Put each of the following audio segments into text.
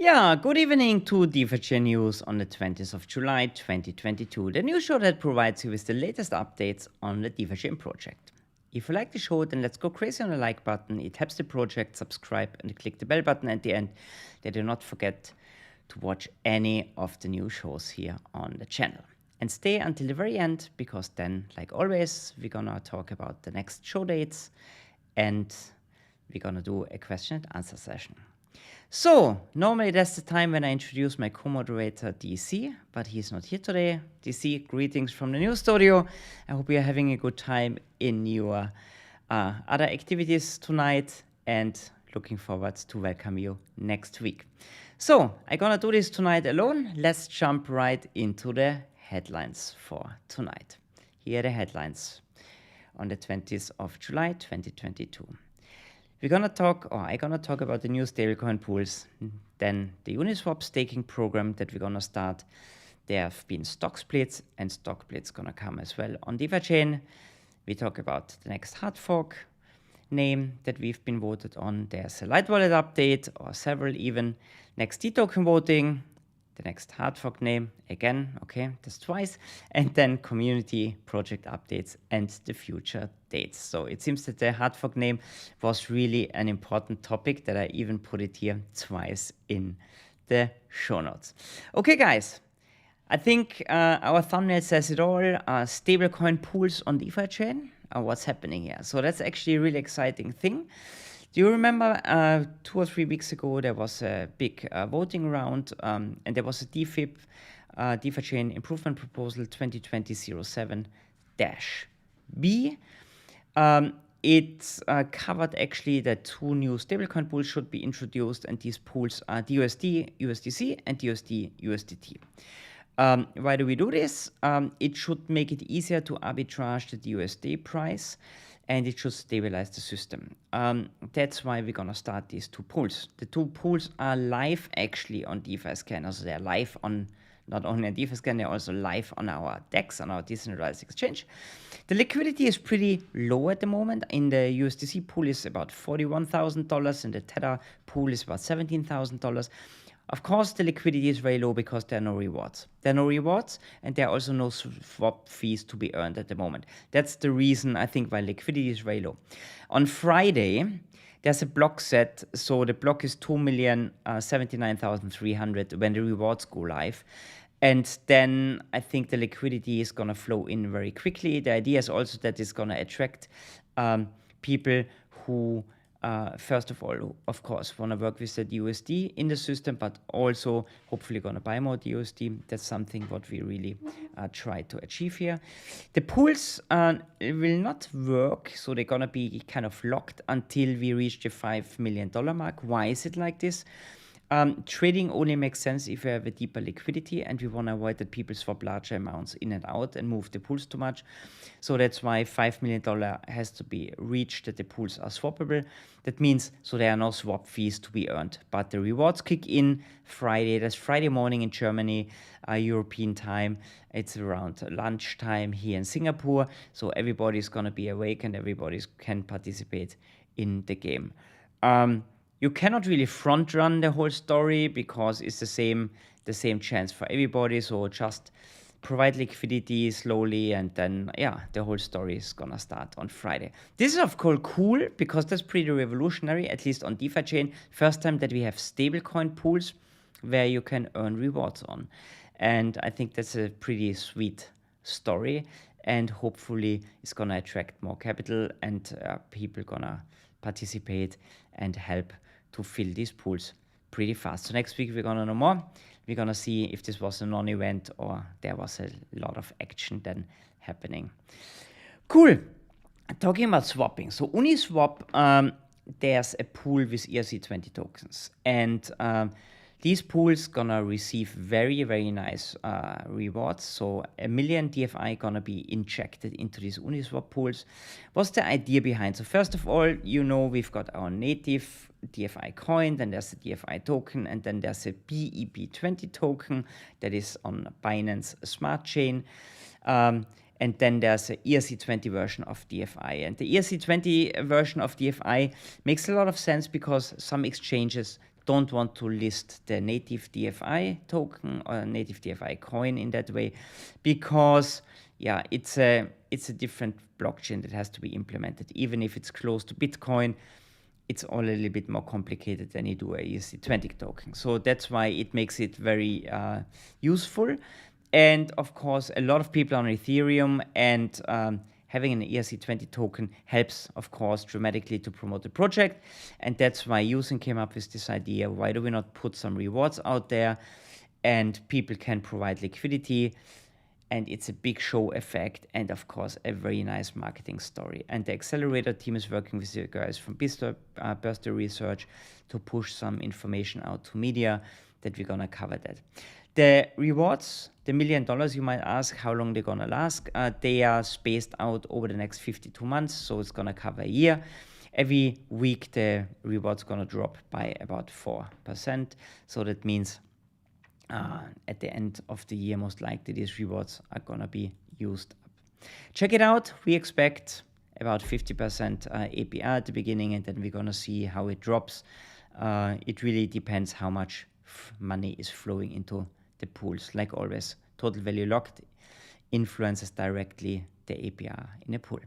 Yeah, good evening to DeFiChain News on the 20th of July 2022, the news show that provides you with the latest updates on the DeFiChain project. If you like the show, then let's go crazy on the like button. It helps the project, subscribe and click the bell button at the end. Then do not forget to watch any of the new shows here on the channel. And stay until the very end, because then, like always, we're gonna talk about the next show dates and we're gonna do a question and answer session. So, normally that's the time when I introduce my co-moderator DC, but he's not here today. DC, greetings from the news studio. I hope you're having a good time in your other activities tonight and looking forward to welcome you next week. So, I'm gonna do this tonight alone. Let's jump right into the headlines for tonight. Here are the headlines on the 20th of July 2022. I'm gonna talk about the new stablecoin pools, then the Uniswap staking program that we're gonna start. There have been stock splits, and stock splits gonna come as well on DeFiChain. We talk about the next hard fork name that we've been voted on. There's a light wallet update, or several even. Next D-token voting, the next hard fork name, again, okay, that's twice, and then community project updates and the future dates. So it seems that the hard fork name was really an important topic that I even put it here twice in the show notes. Okay, guys, I think our thumbnail says it all. Stablecoin pools on DeFiChain. What's happening here? So that's actually a really exciting thing. Do you remember 2 or 3 weeks ago, there was a big voting round and there was a DeFiChain Improvement Proposal 2020-07-B. It covered actually that 2 new stablecoin pools should be introduced, and these pools are dUSD-dUSDC and dUSD-dUSDT. Why do we do this? It should make it easier to arbitrage the USD price, and it should stabilize the system. That's why we're gonna start these 2 pools. The 2 pools are live actually on DeFiScan. So they're live on not only on DeFiScan, they're also live on our DEX, on our decentralized exchange. The liquidity is pretty low at the moment. In the USDC pool is about $41,000, and the Tether pool is about $17,000. Of course, the liquidity is very low because there are no rewards. There are no rewards, and there are also no swap fees to be earned at the moment. That's the reason, I think, why liquidity is very low. On Friday, there's a block set. So the block is 2,079,300 when the rewards go live. And then I think the liquidity is going to flow in very quickly. The idea is also that it's going to attract people who first of all, of course, want to work with the USD in the system, but also hopefully going to buy more USD. That's something what we really try to achieve here. The pools will not work, so they're going to be kind of locked until we reach the $5 million mark. Why is it like this? Trading only makes sense if you have a deeper liquidity, and we want to avoid that people swap larger amounts in and out and move the pools too much. So that's why $5 million has to be reached, that the pools are swappable. That means so there are no swap fees to be earned, but the rewards kick in Friday. That's Friday morning in Germany, European time. It's around lunchtime here in Singapore. So everybody's going to be awake and everybody can participate in the game. You cannot really front run the whole story because it's the same chance for everybody. So just provide liquidity slowly, and then the whole story is gonna start on Friday. This is of course cool because that's pretty revolutionary, at least on DeFiChain. First time that we have stablecoin pools where you can earn rewards on, and I think that's a pretty sweet story. And hopefully it's gonna attract more capital, and people gonna participate and help to fill these pools pretty fast. So next week we're gonna know more. We're gonna see if this was a non-event or there was a lot of action then happening. Cool. Talking about swapping. So Uniswap, there's a pool with ERC20 tokens, and these pools gonna receive very, very nice rewards. So 1 million DFI gonna be injected into these Uniswap pools. What's the idea behind? So first of all, we've got our native DFI coin, then there's the DFI token, and then there's a BEP20 token that is on Binance Smart Chain. And then there's an ERC20 version of DFI. And the ERC20 version of DFI makes a lot of sense because some exchanges don't want to list the native DFI token or native DFI coin in that way, because yeah, it's a different blockchain that has to be implemented. Even if it's close to Bitcoin, it's all a little bit more complicated than you do a ERC20 token. So that's why it makes it very useful. And of course, a lot of people are on Ethereum, and having an ERC20 token helps, of course, dramatically to promote the project. And that's why Usen came up with this idea. Why do we not put some rewards out there and people can provide liquidity? And it's a big show effect, and of course a very nice marketing story. And the accelerator team is working with the guys from Birthday Research to push some information out to media that we're gonna cover that. The rewards, the $1 million, you might ask how long they're gonna last. They are spaced out over the next 52 months, so it's gonna cover a year. Every week the rewards gonna drop by about 4%. So that means at the end of the year, most likely these rewards are gonna be used up. Check it out. We expect about 50% APR at the beginning, and then we're gonna see how it drops. It really depends how much money is flowing into the pools. Like always, total value locked influences directly the APR in a pool.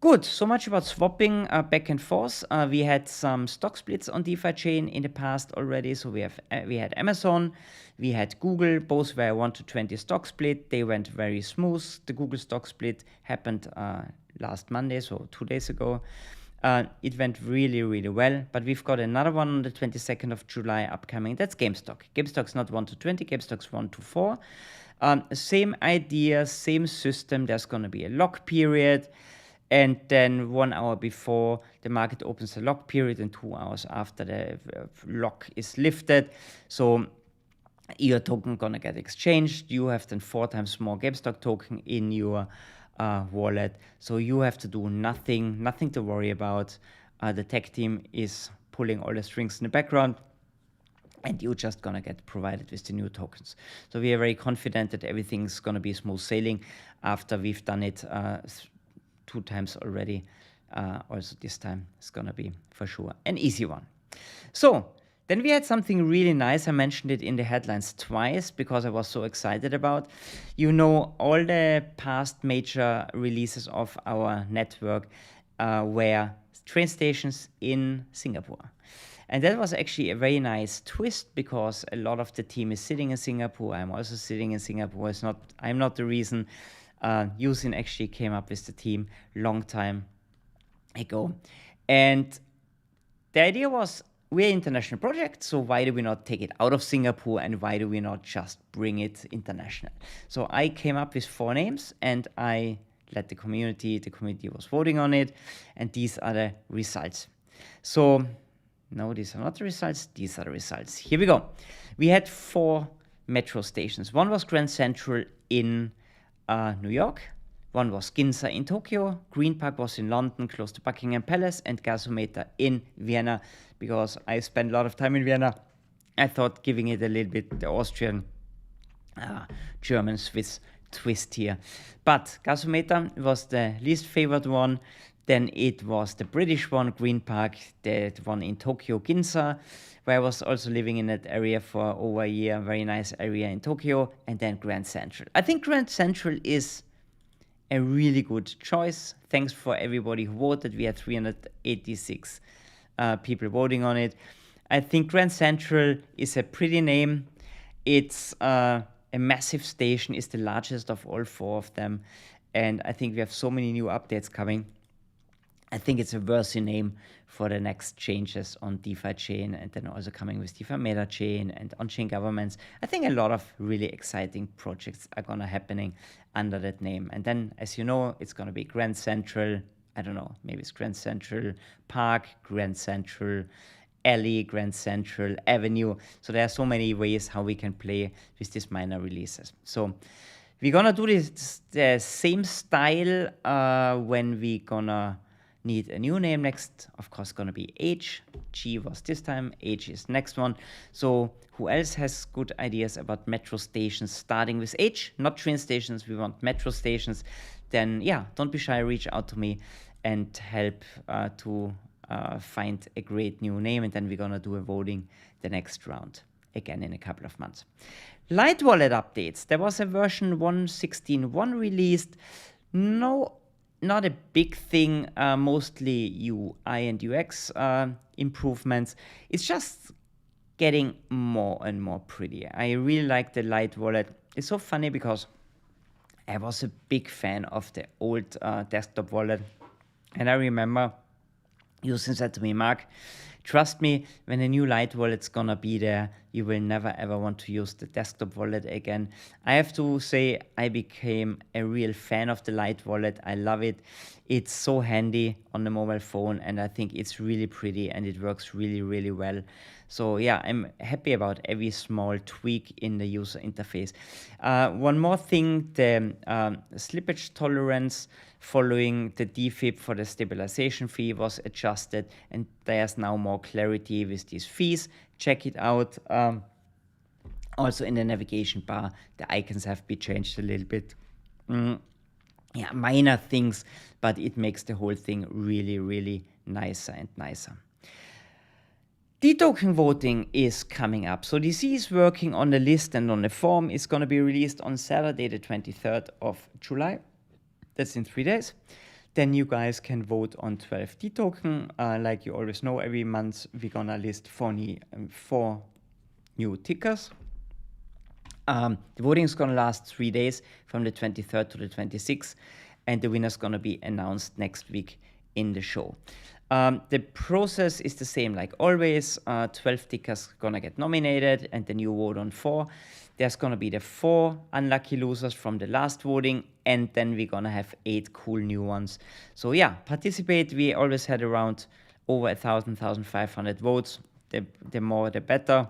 Good, so much about swapping back and forth. We had some stock splits on DeFiChain in the past already. So we had Amazon, we had Google, both were 1-20 stock split. They went very smooth. The Google stock split happened last Monday, so 2 days ago. It went really, really well, but we've got another one on the 22nd of July upcoming. That's GameStop. GameStop's not 1-20, GameStop's 1-4. Same idea, same system. There's going to be a lock period. And then 1 hour before the market opens the lock period and 2 hours after the lock is lifted. So your token gonna get exchanged. You have then 4 times more GameStop token in your wallet. So you have to do nothing to worry about. The tech team is pulling all the strings in the background, and you're just gonna get provided with the new tokens. So we are very confident that everything's gonna be smooth sailing after we've done it 2 times already. Also this time it's gonna be for sure an easy one. So then we had something really nice. I mentioned it in the headlines twice because I was so excited about. You know, all the past major releases of our network were train stations in Singapore. And that was actually a very nice twist because a lot of the team is sitting in Singapore. I'm also sitting in Singapore. I'm not the reason. Usin actually came up with the team long time ago. And the idea was, we're an international project, so why do we not take it out of Singapore and why do we not just bring it international? So I came up with 4 names and I led the community. The community was voting on it, and these are the results. So no, these are not the results. These are the results. Here we go. We had 4 metro stations. One was Grand Central in New York. One was Ginza in Tokyo. Green Park was in London, close to Buckingham Palace, and Gasometer in Vienna. Because I spent a lot of time in Vienna, I thought giving it a little bit the Austrian, German, Swiss twist here. But Gasometer was the least favored one. Then it was the British one, Green Park, the one in Tokyo, Ginza, where I was also living in that area for over a year. Very nice area in Tokyo. And then Grand Central. I think Grand Central is a really good choice. Thanks for everybody who voted. We had 386 people voting on it. I think Grand Central is a pretty name. It's a massive station. It's the largest of all 4 of them. And I think we have so many new updates coming. I think it's a worthy name for the next changes on DeFiChain, and then also coming with DeFi Meta Chain and on-chain governments. I think a lot of really exciting projects are gonna happening under that name. And then, as you know, it's gonna be Grand Central. I don't know, maybe it's Grand Central Park, Grand Central Alley, Grand Central Avenue. So there are so many ways how we can play with these minor releases. So we're gonna do this the same style when we gonna need a new name next. Of course, gonna be H. G was this time. H is next one. So who else has good ideas about metro stations starting with H? Not train stations. We want metro stations. Then yeah, don't be shy. Reach out to me and help to find a great new name, and then we're gonna do a voting the next round again in a couple of months. Light Wallet updates. There was a version 1.16.1 released. No, not a big thing, mostly UI and UX improvements. It's just getting more and more pretty. I really like the Light Wallet. It's so funny because I was a big fan of the old desktop wallet, and I remember you said to me, Mark, trust me, when a new Light Wallet's gonna be there, you will never ever want to use the desktop wallet again. I have to say, I became a real fan of the Light Wallet. I love it. It's so handy on the mobile phone, and I think it's really pretty and it works really, really well. So yeah, I'm happy about every small tweak in the user interface. One more thing, the slippage tolerance following the DFIP for the stabilization fee was adjusted, and there's now more clarity with these fees. Check it out. Also in the navigation bar, the icons have been changed a little bit. Yeah, minor things, but it makes the whole thing really, really nicer and nicer. Detoxing voting is coming up. So DC is working on the list and on the form. It's going to be released on Saturday, the 23rd of July. That's in 3 days. Then you guys can vote on 12 Detoxing. Like you always know, every month we're going to list 4 new tickers. The voting is going to last 3 days from the 23rd to the 26th. And the winner is going to be announced next week in the show. The process is the same like always. 12 tickers gonna get nominated, and then you vote on 4. There's gonna be the 4 unlucky losers from the last voting, and then we're gonna have 8 cool new ones. So yeah, participate. We always had around over 1,500 votes. The more the better.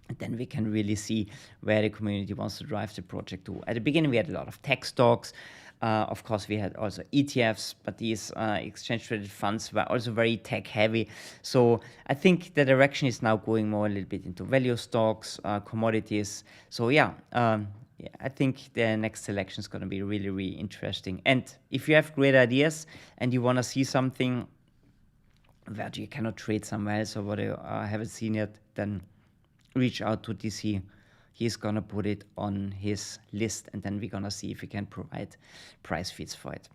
And then we can really see where the community wants to drive the project to. At the beginning, we had a lot of tech stocks. Of course, we had also ETFs, but these exchange-traded funds were also very tech-heavy. So I think the direction is now going more a little bit into value stocks, commodities. So yeah, I think the next selection is going to be really, really interesting. And if you have great ideas and you want to see something that you cannot trade somewhere else or what you haven't seen yet, then reach out to DC. He's going to put it on his list, and then we're going to see if we can provide price feeds for it.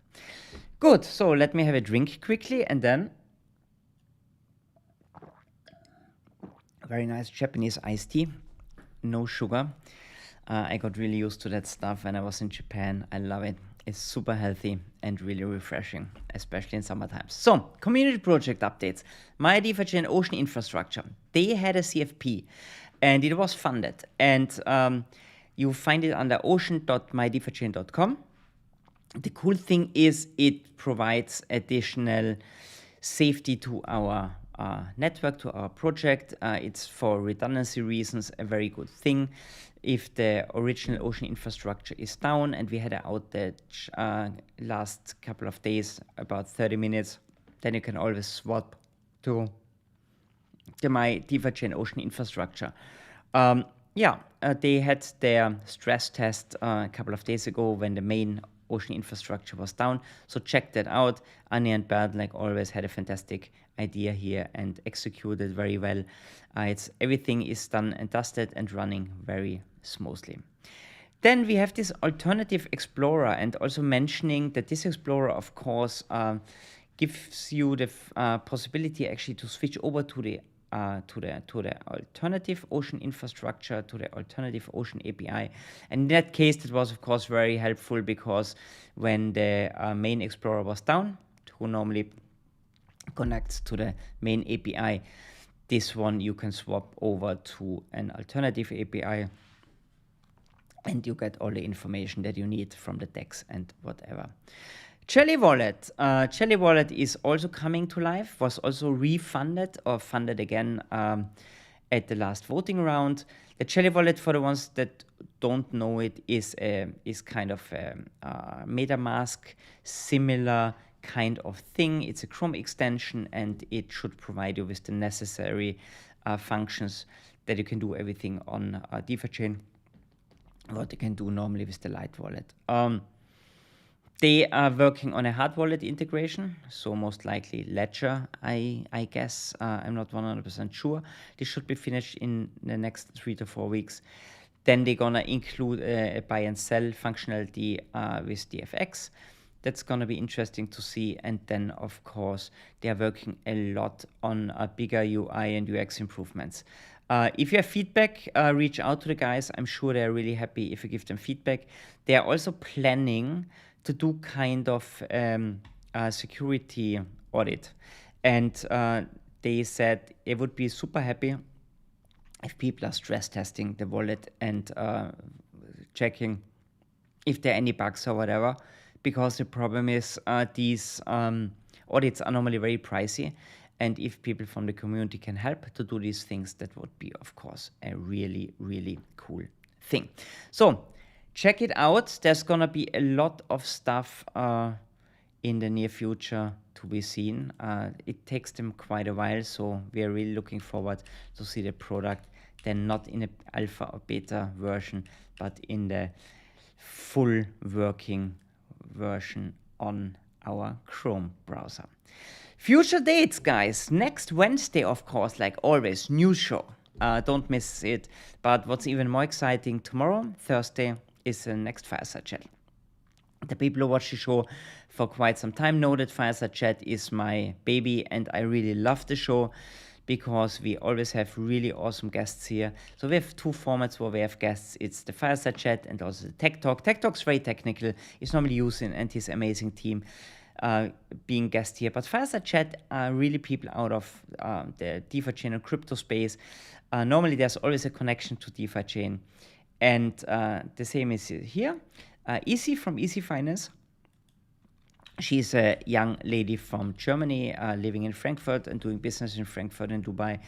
Good. So let me have a drink quickly, and then very nice Japanese iced tea, no sugar. I got really used to that stuff when I was in Japan. I love it. It's super healthy and really refreshing, especially in summer times. So, community project updates. My DeFiChain Ocean Infrastructure. They had a CFP. And it was funded, and you find it under ocean.mydefichain.com. The cool thing is it provides additional safety to our network, to our project. It's for redundancy reasons a very good thing. If the original Ocean infrastructure is down, and we had an outage last couple of days, about 30 minutes, then you can always swap to my DeFiChain Ocean infrastructure. They had their stress test a couple of days ago when the main Ocean infrastructure was down. So check that out. Anya and Bernd, like always, had a fantastic idea here and executed very well. Everything is done and dusted and running very smoothly. Then we have this alternative explorer, and also mentioning that this explorer, of course, gives you the possibility actually to switch over to the alternative Ocean infrastructure, to the alternative Ocean API. And in that case, that was of course very helpful, because when the main explorer was down, who normally connects to the main API, this one you can swap over to an alternative API, and you get all the information that you need from the DEX and whatever. Jelly Wallet. Jelly Wallet is also coming to life, was also refunded or funded again at the last voting round. The Jelly Wallet, for the ones that don't know it, is kind of a MetaMask similar kind of thing. It's a Chrome extension, and it should provide you with the necessary functions that you can do everything on DeFiChain, what you can do normally with the Light Wallet. They are working on a hard wallet integration, so most likely Ledger, I guess. I'm not 100% sure. This should be finished in the next 3 to 4 weeks. Then they're gonna include a buy and sell functionality with DFX. That's gonna be interesting to see. And then, of course, they are working a lot on bigger UI and UX improvements. If you have feedback, reach out to the guys. I'm sure they're really happy if you give them feedback. They are also planning to do kind of a security audit. And they said it would be super happy if people are stress testing the wallet and checking if there are any bugs or whatever, because the problem is these audits are normally very pricey. And if people from the community can help to do these things, that would be, of course, a really, really cool thing. So check it out. There's going to be a lot of stuff in the near future to be seen. It takes them quite a while, so we are really looking forward to see the product, then not in an alpha or beta version, but in the full working version on our Chrome browser. Future dates, guys. Next Wednesday, of course, like always, news show. Don't miss it. But what's even more exciting, tomorrow, Thursday, is the next Fireside Chat. The people who watch the show for quite some time know that Fireside Chat is my baby, and I really love the show because we always have really awesome guests here. So we have 2 formats where we have guests. It's the Fireside Chat and also the Tech Talk. Tech Talk's very technical. It's normally Yusin and his amazing team being guest here. But Fireside Chat are really people out of the DeFiChain and crypto space. Normally there's always a connection to DeFiChain. And the same is here. Easy from Easy Finance. She's a young lady from Germany living in Frankfurt and doing business in Frankfurt and Dubai.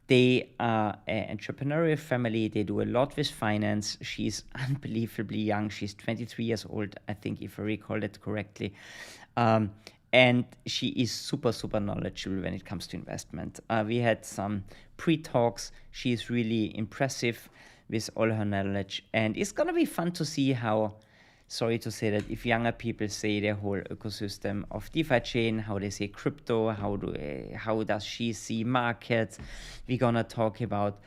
They are an entrepreneurial family. They do a lot with finance. She's unbelievably young. She's 23 years old, I think, if I recall that correctly. And she is super, super knowledgeable when it comes to investment. We had some pre-talks. She's really impressive with all her knowledge. And it's going to be fun to see how, sorry to say that, if younger people say their whole ecosystem of DeFiChain, how they say crypto, how does she see markets. We're going to talk about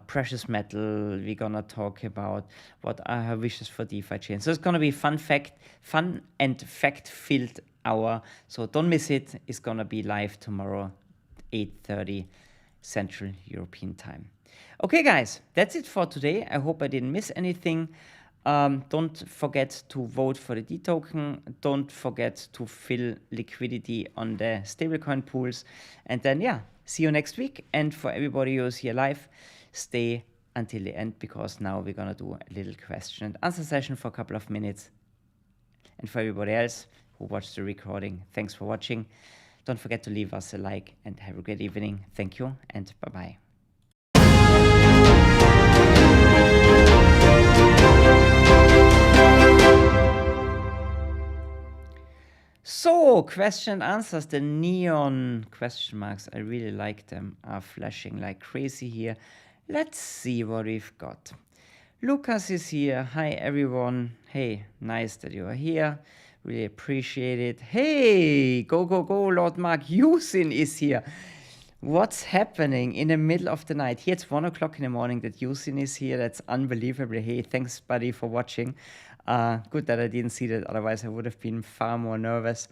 precious metal. We're going to talk about what are her wishes for DeFiChain. So it's going to be fun and fact-filled hour. So don't miss it. It's going to be live tomorrow, 8:30 Central European Time. Okay, guys, that's it for today. I hope I didn't miss anything. Don't forget to vote for the D token. Don't forget to fill liquidity on the stablecoin pools. And then, yeah, see you next week. And for everybody who's here live, stay until the end, because now we're going to do a little question and answer session for a couple of minutes. And for everybody else who watched the recording, thanks for watching. Don't forget to leave us a like and have a great evening. Thank you and bye-bye. So, question and answers, the neon question marks, I really like them, are flashing like crazy here. Let's see what we've got. Lucas is here. Hi, everyone. Hey, nice that you are here. Really appreciate it. Hey, go, Lord Mark. Yusin is here. What's happening in the middle of the night? Here it's 1 o'clock in the morning that Yusin is here. That's unbelievable. Hey, thanks, buddy, for watching. Good that I didn't see that. Otherwise, I would have been far more nervous.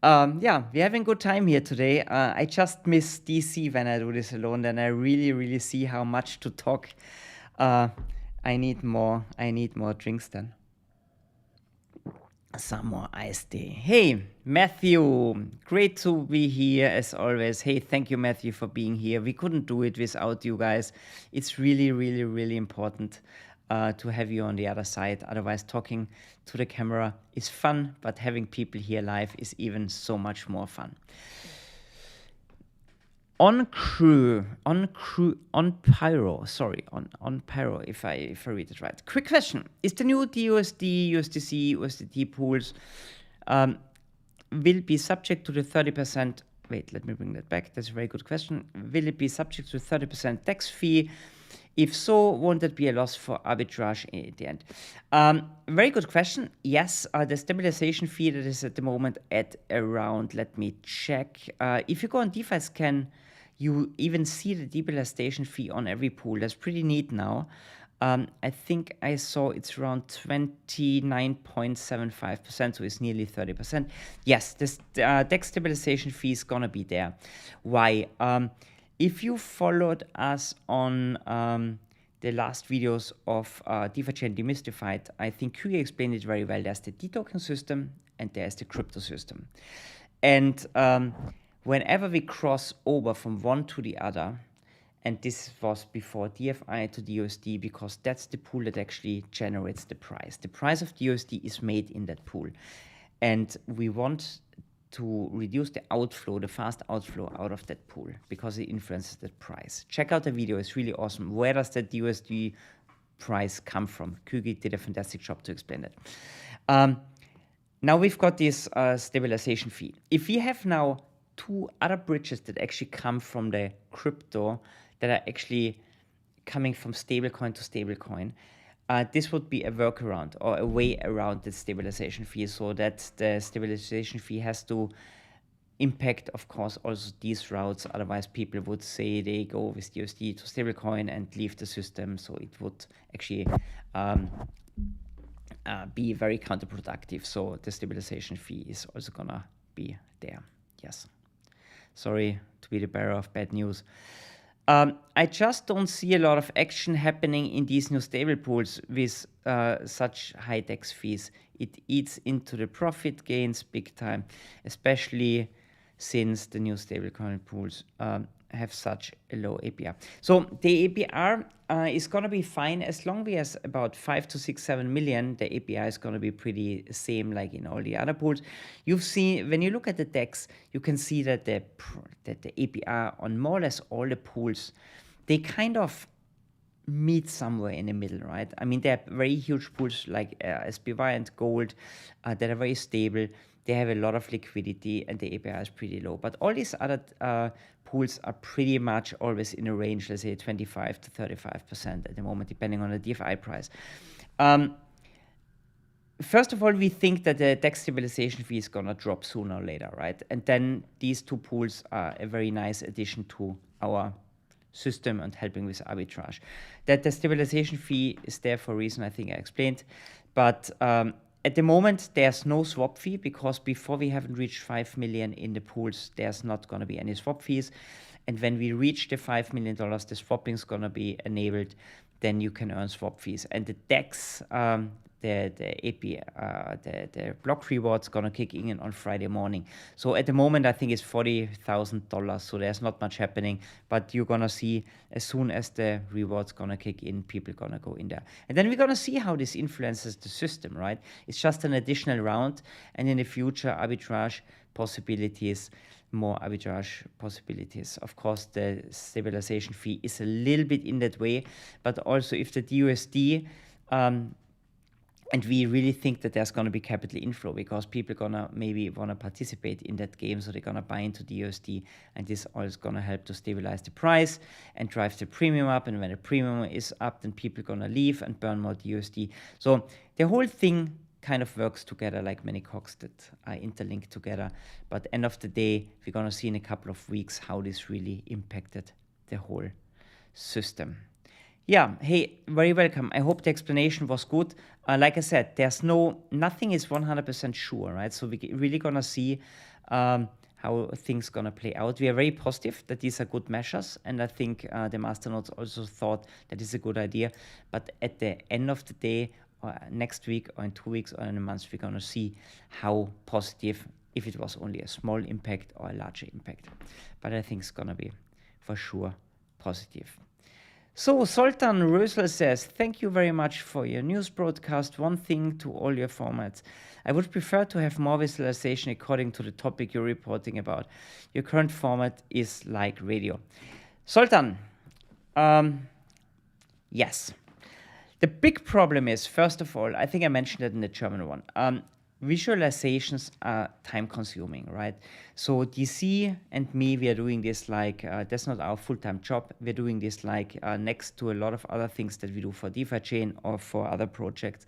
Yeah, we're having a good time here today. I just miss DC when I do this alone. Then I really, really see how much to talk. I need more drinks then. Some more iced tea. Hey, Matthew, great to be here as always. Hey, thank you, Matthew, for being here. We couldn't do it without you guys. It's really, really, really important to have you on the other side. Otherwise, talking to the camera is fun, but having people here live is even so much more fun. On Pyro, if I read it right. Quick question. Is the new dUSD-dUSDC, USDT pools will be subject to the 30%, wait, let me bring that back. That's a very good question. Will it be subject to 30% tax fee If so, won't that be a loss for arbitrage at the end? Very good question. Yes, the stabilization fee that is at the moment at around, let me check. If you go on DeFi Scan, you even see the stabilization fee on every pool. That's pretty neat now. I think I saw it's around 29.75%, so it's nearly 30%. Yes, this DEX stabilization fee is gonna be there. Why? If you followed us on the last videos of DeFiChain Demystified, I think Kuya explained it very well. There's the Detoxing system and there's the crypto system. And whenever we cross over from one to the other, and this was before DFI to DUSD, because that's the pool that actually generates the price. The price of DUSD is made in that pool. And we want to reduce the outflow, the fast outflow out of that pool, because it influences that price. Check out the video, it's really awesome. Where does that USD price come from? Kugi did a fantastic job to explain that. Now we've got this stabilization fee. If we have now two other bridges that actually come from the crypto, that are actually coming from stablecoin to stablecoin, this would be a workaround or a way around the stabilization fee, so that the stabilization fee has to impact, of course, also these routes. Otherwise, people would say they go with USD to stablecoin and leave the system. So it would actually be very counterproductive. So the stabilization fee is also gonna be there. Yes. Sorry to be the bearer of bad news. I just don't see a lot of action happening in these new stable pools with such high DEX fees. It eats into the profit gains big time, especially since the new stablecoin pools have such a low APR. So the APR is going to be fine as long as about 5 to 6, 7 million. The APR is going to be pretty same like in all the other pools. You've seen, when you look at the DEX, you can see that the APR on more or less all the pools, they kind of meet somewhere in the middle, right? I mean, there are very huge pools like SPY and Gold that are very stable. They have a lot of liquidity and the APR is pretty low. But all these other pools are pretty much always in a range, let's say 25 to 35% at the moment, depending on the DeFi price. First of all, we think that the DEX stabilization fee is going to drop sooner or later, right? And then these two pools are a very nice addition to our system and helping with arbitrage. That the stabilization fee is there for a reason I think I explained. But at the moment, there's no swap fee, because before we haven't reached 5 million in the pools, there's not going to be any swap fees. And when we reach the $5 million, the swapping is going to be enabled. Then you can earn swap fees. And the DEX, the block reward's gonna kick in on Friday morning. So at the moment, I think it's $40,000. So there's not much happening, but you're gonna see as soon as the reward's gonna kick in, people gonna go in there. And then we're gonna see how this influences the system, right? It's just an additional round. And in the future, arbitrage possibilities, more arbitrage possibilities. Of course, the stabilization fee is a little bit in that way, but also if the DUSD, and we really think that there's going to be capital inflow, because people are going to maybe want to participate in that game, so they're going to buy into the USD, and this all is going to help to stabilize the price and drive the premium up. And when the premium is up, then people are going to leave and burn more USD. So the whole thing kind of works together like many cogs that are interlinked together. But end of the day, we're going to see in a couple of weeks how this really impacted the whole system. Yeah, hey, very welcome. I hope the explanation was good. Like I said, there's nothing is 100% sure, right? So we're really gonna see how things gonna play out. We are very positive that these are good measures, and I think the masternodes also thought that is a good idea. But at the end of the day, or next week, or in 2 weeks, or in a month, we're gonna see how positive, if it was only a small impact or a larger impact. But I think it's gonna be for sure positive. So Sultan Rösel says, thank you very much for your news broadcast. One thing to all your formats. I would prefer to have more visualization according to the topic you're reporting about. Your current format is like radio. Sultan, yes. The big problem is, first of all, I think I mentioned it in the German one. visualizations are time consuming, right? So DC and me, we are doing this like, that's not our full-time job. We're doing this like next to a lot of other things that we do for DeFiChain or for other projects.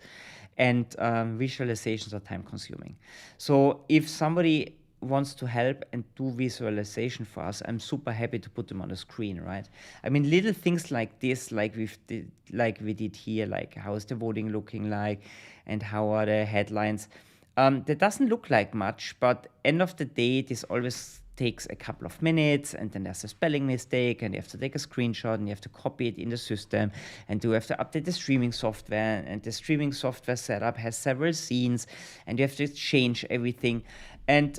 And visualizations are time consuming. So if somebody wants to help and do visualization for us, I'm super happy to put them on the screen, right? I mean, little things like this, like we did here, like how is the voting looking like, and how are the headlines. That doesn't look like much, but end of the day, this always takes a couple of minutes, and then there's a spelling mistake, and you have to take a screenshot, and you have to copy it in the system, and you have to update the streaming software, and the streaming software setup has several scenes, and you have to change everything. And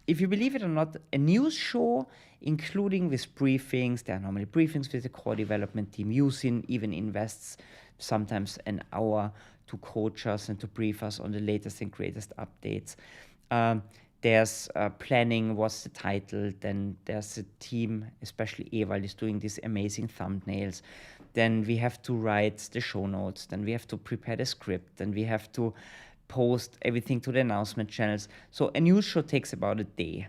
if you believe it or not, a news show, including with briefings, there are normally briefings with the core development team. Using even invests sometimes an hour to coach us and to brief us on the latest and greatest updates. There's planning, what's the title, then there's a team, especially Ewald is doing these amazing thumbnails. Then we have to write the show notes, then we have to prepare the script, then we have to post everything to the announcement channels. So a news show takes about a day.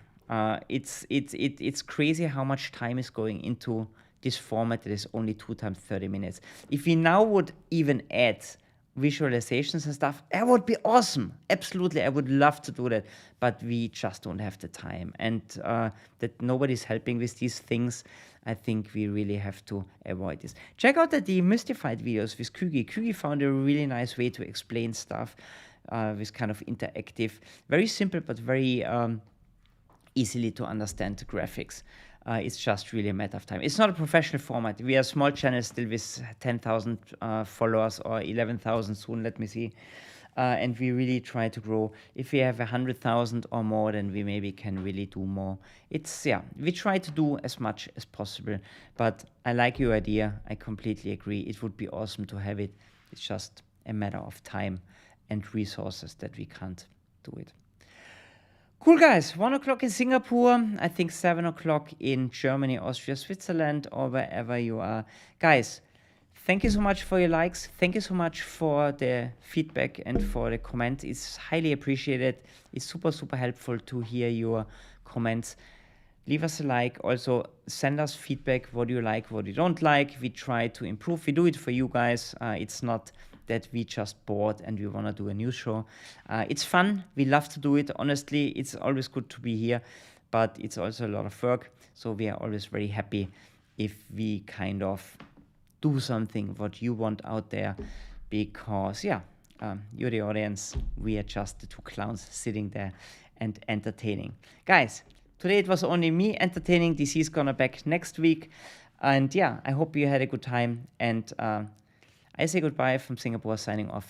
It's crazy how much time is going into this format that is only 2 times 30 minutes. If we now would even add visualizations and stuff, that would be awesome. Absolutely, I would love to do that, but we just don't have the time. And that nobody's helping with these things, I think we really have to avoid this. Check out the demystified videos with Kügi. Kügi found a really nice way to explain stuff with kind of interactive, very simple but very easily to understand graphics. It's just really a matter of time. It's not a professional format. We are a small channel still with 10,000 followers, or 11,000 soon, let me see. And we really try to grow. If we have 100,000 or more, then we maybe can really do more. We try to do as much as possible. But I like your idea. I completely agree. It would be awesome to have it. It's just a matter of time and resources that we can't do it. Cool, guys. 1 o'clock in Singapore. I think 7 o'clock in Germany, Austria, Switzerland, or wherever you are. Guys, thank you so much for your likes. Thank you so much for the feedback and for the comments. It's highly appreciated. It's super, super helpful to hear your comments. Leave us a like. Also, send us feedback. What do you like? What you don't like? We try to improve. We do it for you guys. It's not that we just bored and we want to do a news show. It's fun. We love to do it. Honestly, it's always good to be here, but it's also a lot of work. So we are always very happy if we kind of do something what you want out there, because you're the audience. We are just the two clowns sitting there and entertaining. Guys, today it was only me entertaining. DC is gonna back next week. And I hope you had a good time. And I say goodbye from Singapore, signing off here.